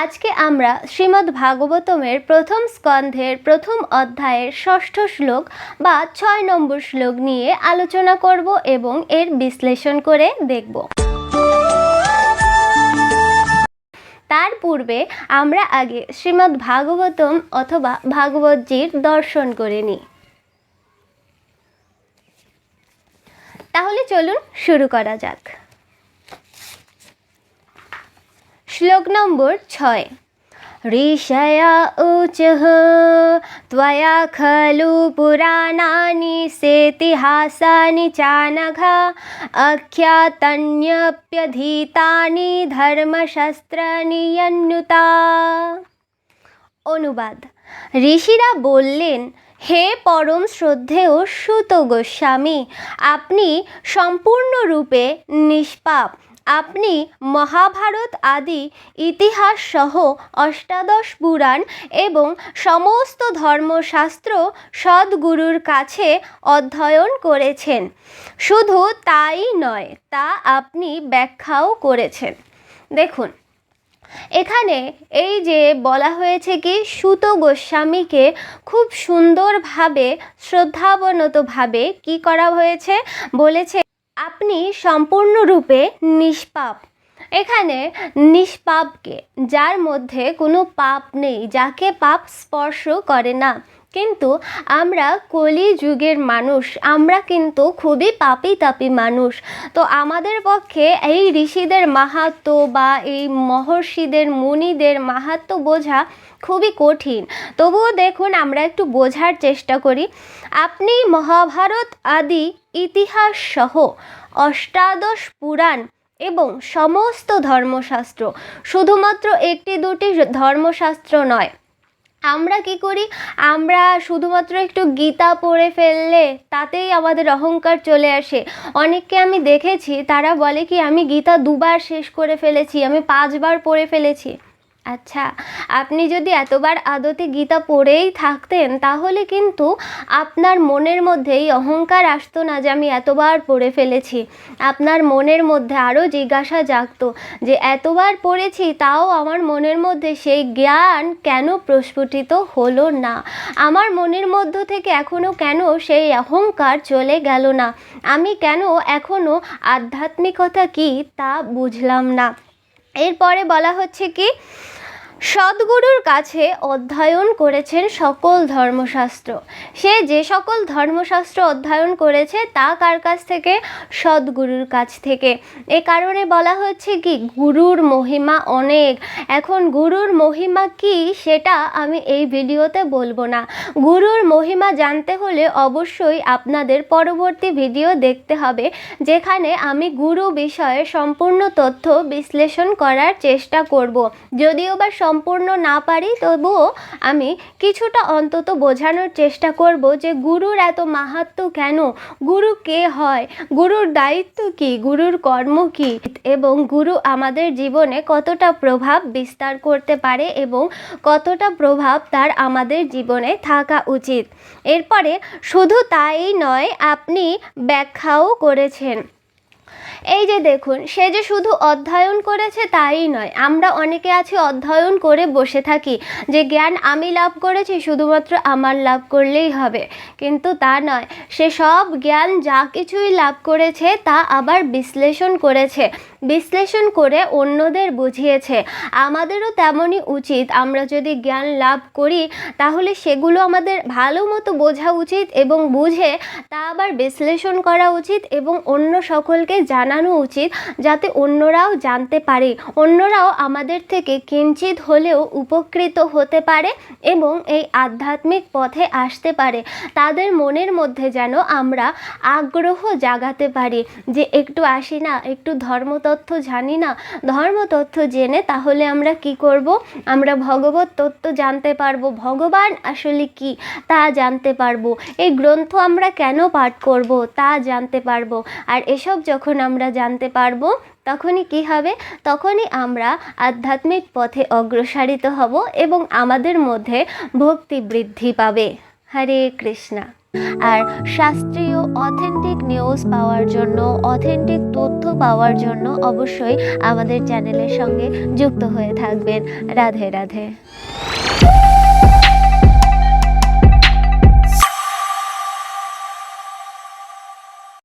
আজকে আমরা শ্রীমদ্ ভাগবতমের প্রথম স্কন্ধের প্রথম অধ্যায়ের ষষ্ঠ শ্লোক বা 6 নম্বর শ্লোক নিয়ে আলোচনা করব এবং এর বিশ্লেষণ করে দেখব। তার পূর্বে আমরা আগে শ্রীমদ্ ভাগবতম অথবা ভাগবতজির দর্শন করে নিই। তাহলে চলুন শুরু করা যাক। শ্লোক নম্বর 6। ঋষয়া উচঃ ত্বয়া খলু পুরাণানি সেতিহাসানি চানঘ আখ্যাতন্যপ্যধীতানি ধর্মশাস্ত্রানি যন্যুতা। অনুবাদ: ঋষিরা বললেন, হে পরম শ্রদ্ধেয় সুত গোস্বামী, আপনি সম্পূর্ণরূপে নিষ্পাপ। আপনি মহাভারত আদি ইতিহাস সহ অষ্টাদশ পুরাণ এবং সমস্ত ধর্মশাস্ত্র সদ্গুরুর কাছে অধ্যয়ন করেছেন। শুধু তাই নয়, তা আপনি ব্যাখ্যাও করেছেন। দেখুন, এখানে এই যে বলা হয়েছে কি, সুত গোস্বামীকে খুব সুন্দরভাবে শ্রদ্ধাবনতভাবে কি করা হয়েছে, বলেছে আপনি সম্পূর্ণরূপে নিষ্পাপ। এখানে নিষ্পাপকে, যার মধ্যে কোনো পাপ নেই, যাকে পাপ স্পর্শ করে না। কিন্তু আমরা কলি যুগের মানুষ, আমরা কিন্তু খুবই পাপী তাপী মানুষ। তো আমাদের পক্ষে এই ঋষিদের মাহাত্ম্য বা এই মহর্ষিদের মুনিদের মাহাত্ম্য বোঝা খুবই কঠিন। তবুও দেখুন, আমরা একটু বোঝার চেষ্টা করি। আপনি মহাভারত আদি ইতিহাস সহ অষ্টাদশ পুরাণ এবং সমস্ত ধর্মশাস্ত্র, শুধুমাত্র একটি দুটি ধর্মশাস্ত্র নয়। আমরা কি করি, আমরা শুধুমাত্র একটু গীতা পড়ে ফেললে তাতেই আমাদের অহংকার চলে আসে। অনেককে আমি দেখেছি, তারা বলে কি, আমি গীতা 2 বার শেষ করে ফেলেছি, আমি 5 বার পড়ে ফেলেছি। আচ্ছা, আপনি যদি এতবার আদতে গীতা পড়েই থাকতেন, তাহলে কিন্তু আপনার মনের মধ্যে এই অহংকার আসতো না যে আমি এতবার পড়ে ফেলেছি। আপনার মনের মধ্যে আরও জিজ্ঞাসা জাগতো যে এতবার পড়েছি, তাও আমার মনের মধ্যে সেই জ্ঞান কেন প্রস্ফুটিত হলো না, আমার মনের মধ্য থেকে এখনও কেন সেই অহংকার চলে গেল না, আমি কেন এখনও আধ্যাত্মিকতা কি তা বুঝলাম না। এরপরে বলা হচ্ছে কি, সদ্গুরুর কাছে অধ্যয়ন করেছেন সকল ধর্মশাস্ত্র। সে যে সকল ধর্মশাস্ত্র অধ্যয়ন করেছে তা কার কাছ থেকে? সদ্গুরুর কাছ থেকে। এ কারণে বলা হচ্ছে কি, গুরুর মহিমা অনেক। এখন গুরুর মহিমা কি সেটা আমি এই ভিডিওতে বলবো না। গুরুর মহিমা জানতে হলে অবশ্যই আপনাদের পরবর্তী ভিডিও দেখতে হবে, যেখানে আমি গুরু বিষয়ে সম্পূর্ণ তথ্য বিশ্লেষণ করার চেষ্টা করব। যদিও বা সম্পূর্ণ না পারি, তবুও আমি কিছুটা অন্তত বোঝানোর চেষ্টা করব যে গুরুর এত মাহাত্ম্য কেন, গুরু কে হয়, গুরুর দায়িত্ব কি, গুরুর কর্ম কি, এবং গুরু আমাদের জীবনে কতটা প্রভাব বিস্তার করতে পারে এবং কতটা প্রভাব তার আমাদের জীবনে থাকা উচিত। এরপরে শুধু তাই নয়, আপনি ব্যাখ্যাও করেছেন। এই যে দেখুন, সে যে শুধু অধ্যয়ন করেছে তাই নয়, আমরা অনেকে আছি অধ্যয়ন করে বসে থাকি যে জ্ঞান আমি লাভ করেছি, শুধুমাত্র আমার লাভ করলেই হবে। কিন্তু তা নয়, সে সব জ্ঞান যা কিছুই লাভ করেছে তা আবার বিশ্লেষণ করেছে, বিশ্লেষণ করে অন্যদের বুঝিয়েছে। আমাদেরও তেমনই উচিত। আমরা যদি জ্ঞান লাভ করি, তাহলে সেগুলো আমাদের ভালো মতো বোঝা উচিত এবং বুঝে তা আবার বিশ্লেষণ করা উচিত এবং অন্য সকলকে জানানো উচিত, যাতে অন্যরাও জানতে পারে, অন্যরাও আমাদের থেকে কিঞ্চিত হলেও উপকৃত হতে পারে এবং এই আধ্যাত্মিক পথে আসতে পারে। তাদের মনের মধ্যে যেন আমরা আগ্রহ জাগাতে পারি যে একটু আসি না, একটু ধর্মতত্ত্ব জানি না, ধর্মতত্ত্ব জেনে তাহলে আমরা কি করব, আমরা ভগবত তত্ত্ব জানতে পারবো, ভগবান আসলে কি তা জানতে পারবো, এই গ্রন্থ আমরা কেন পাঠ করব তা জানতে পারবো। আর এসব যখন আমরা জানতে পারবো, তখনই কি হবে, তখনই আমরা আধ্যাত্মিক পথে অগ্রসারিত হব এবং আমাদের মধ্যে ভক্তি বৃদ্ধি পাবে। হরে কৃষ্ণা। আর শাস্ত্রীয় অথেন্টিক নিউজ পাওয়ার জন্য, অথেন্টিক তথ্য পাওয়ার জন্য অবশ্যই আমাদের চ্যানেলের সঙ্গে যুক্ত হয়ে থাকবেন। রাধে রাধে।